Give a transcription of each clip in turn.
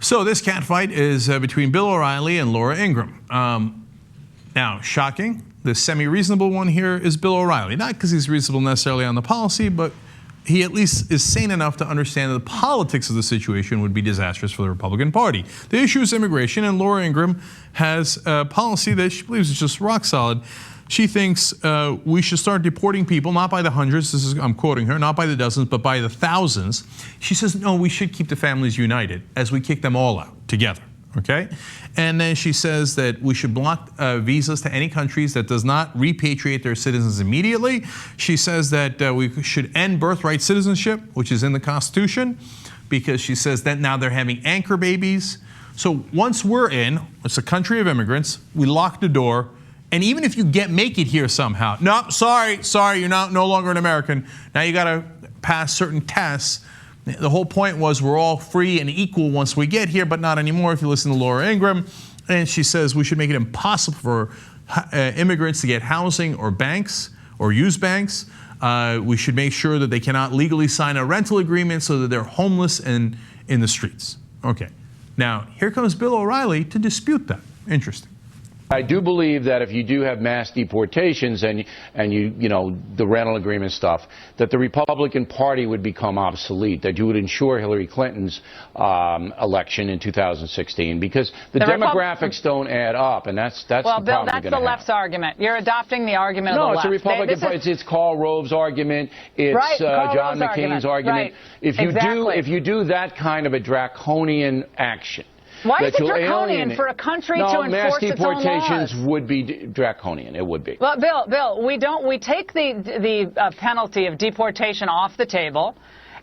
So this catfight is between Bill O'Reilly and Laura Ingraham. Now, shocking, the semi-reasonable one here is Bill O'Reilly. Not because he's reasonable necessarily on the policy, but he at least is sane enough to understand that the politics of the situation would be disastrous for the Republican Party. The issue is immigration, and Laura Ingraham has a policy that she believes is just rock solid. She thinks we should start deporting people, not by the hundreds, this is, I'm quoting her, not by the dozens, but by the thousands. She says, no, we should keep the families united as we kick them all out together, okay? And then she says that we should block visas to any countries that does not repatriate their citizens immediately. She says that we should end birthright citizenship, which is in the Constitution, because she says that now they're having anchor babies. So once we're in, it's a country of immigrants, we lock the door. And even if you make it here somehow, no, sorry, you're no longer an American. Now you got to pass certain tests. The whole point was we're all free and equal once we get here, but not anymore if you listen to Laura Ingraham. And she says we should make it impossible for immigrants to get housing or banks or use banks. We should make sure that they cannot legally sign a rental agreement so that they're homeless and in the streets. Okay. Now, here comes Bill O'Reilly to dispute that. Interesting. I do believe that if you do have mass deportations and you know, the rental agreement stuff, that the Republican Party would become obsolete, that you would ensure Hillary Clinton's election in 2016, because the demographics don't add up, and that's well, the problem. Bill, that's the left's argument. You're adopting the argument of the left. No, it's a Republican. It's Karl Rove's argument. It's right, John McCain's argument. Right. If you do that kind of a draconian action. Why is it draconian for a country to enforce its own laws? Mass deportations would be draconian. It would be. Well, Bill, we take the penalty of deportation off the table,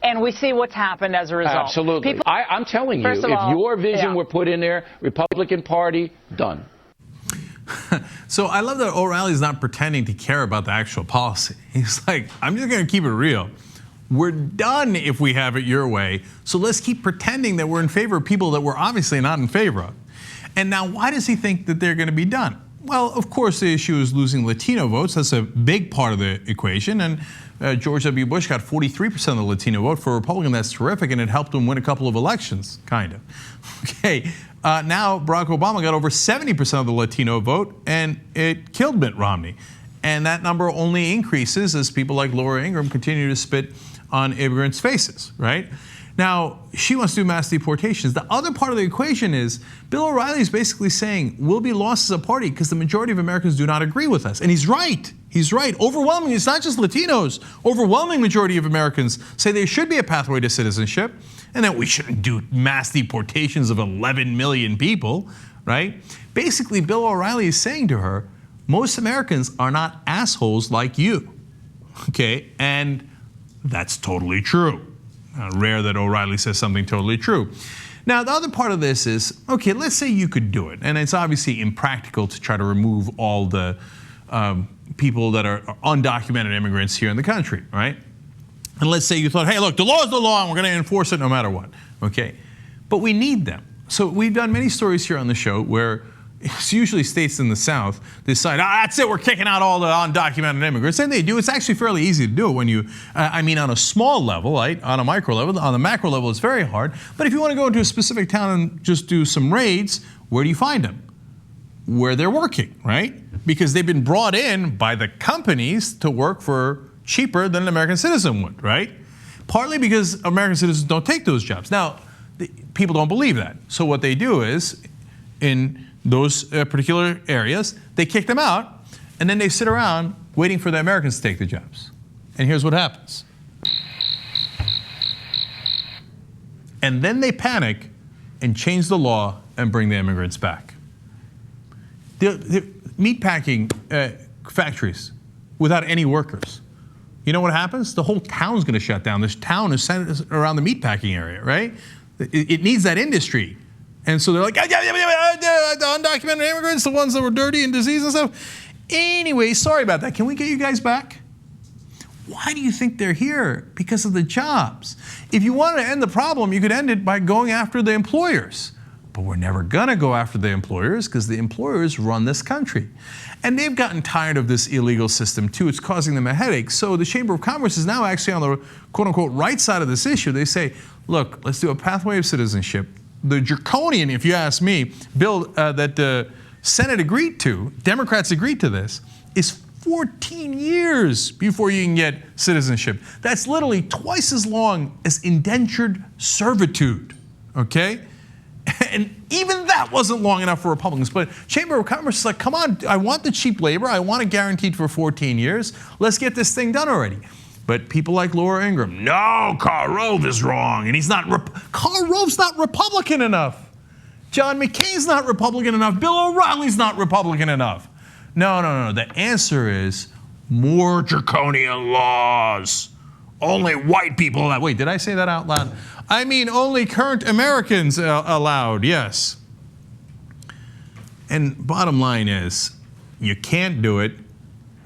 and we see what's happened as a result. Absolutely. I'm telling you, if your vision were put in there, Republican Party, done. So I love that O'Reilly's not pretending to care about the actual policy. He's like, I'm just going to keep it real. We're done if we have it your way. So let's keep pretending that we're in favor of people that we're obviously not in favor of. And now, why does he think that they're going to be done? Well, of course, the issue is losing Latino votes. That's a big part of the equation. And George W. Bush got 43% of the Latino vote. For a Republican, that's terrific, and it helped him win a couple of elections, kind of. Okay, now Barack Obama got over 70% of the Latino vote, and it killed Mitt Romney. And that number only increases as people like Laura Ingraham continue to spit on immigrants' faces, right? Now, she wants to do mass deportations. The other part of the equation is Bill O'Reilly is basically saying we'll be lost as a party because the majority of Americans do not agree with us. And he's right. He's right. Overwhelmingly, it's not just Latinos. Overwhelming majority of Americans say there should be a pathway to citizenship and that we shouldn't do mass deportations of 11 million people, right? Basically, Bill O'Reilly is saying to her, most Americans are not assholes like you, okay? And that's totally true. Rare that O'Reilly says something totally true. Now, the other part of this is, okay, let's say you could do it. And it's obviously impractical to try to remove all the people that are undocumented immigrants here in the country, right? And let's say you thought, hey, look, the law is the law and we're going to enforce it no matter what, okay? But we need them. So we've done many stories here on the show where it's usually states in the South decide, that's it, we're kicking out all the undocumented immigrants. And they do. It's actually fairly easy to do it when you, I mean, on a small level, right? On a micro level. On the macro level, it's very hard. But if you want to go into a specific town and just do some raids, where do you find them? Where they're working, right? Because they've been brought in by the companies to work for cheaper than an American citizen would, right? Partly because American citizens don't take those jobs. Now, people don't believe that. So what they do is, in those particular areas, they kick them out, and then they sit around waiting for the Americans to take the jobs. And here's what happens. And then they panic and change the law and bring the immigrants back. The meatpacking factories without any workers. You know what happens? The whole town's going to shut down. This town is centered around the meatpacking area, right? It needs that industry. And so they're like, the undocumented immigrants, the ones that were dirty and diseased and stuff. Anyway, sorry about that. Can we get you guys back? Why do you think they're here? Because of the jobs. If you wanted to end the problem, you could end it by going after the employers. But we're never going to go after the employers because the employers run this country. And they've gotten tired of this illegal system, too. It's causing them a headache. So the Chamber of Commerce is now actually on the quote-unquote right side of this issue. They say, look, let's do a pathway of citizenship. the draconian, if you ask me, bill that the Senate agreed to, Democrats agreed to this, is 14 years before you can get citizenship. That's literally twice as long as indentured servitude, okay? And even that wasn't long enough for Republicans. But Chamber of Commerce is like, come on, I want the cheap labor. I want it guaranteed for 14 years. Let's get this thing done already. But people like Laura Ingraham, no, Karl Rove is wrong. And he's not, Karl Rove's not Republican enough. John McCain's not Republican enough. Bill O'Reilly's not Republican enough. No. The answer is more draconian laws. Only white people allowed. Wait, did I say that out loud? I mean, only current Americans allowed, yes. And bottom line is, you can't do it.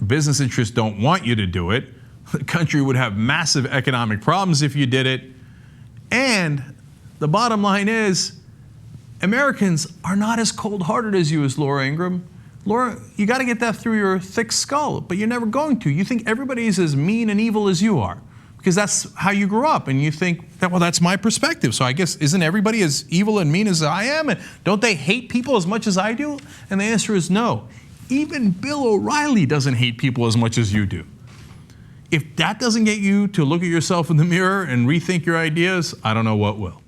Business interests don't want you to do it. The country would have massive economic problems if you did it. And the bottom line is, Americans are not as cold-hearted as you, as Laura Ingraham. Laura, you got to get that through your thick skull, but you're never going to. You think everybody's as mean and evil as you are, because that's how you grew up, and you think that, well, that's my perspective. So I guess, isn't everybody as evil and mean as I am? And don't they hate people as much as I do? And the answer is no. Even Bill O'Reilly doesn't hate people as much as you do. If that doesn't get you to look at yourself in the mirror and rethink your ideas, I don't know what will.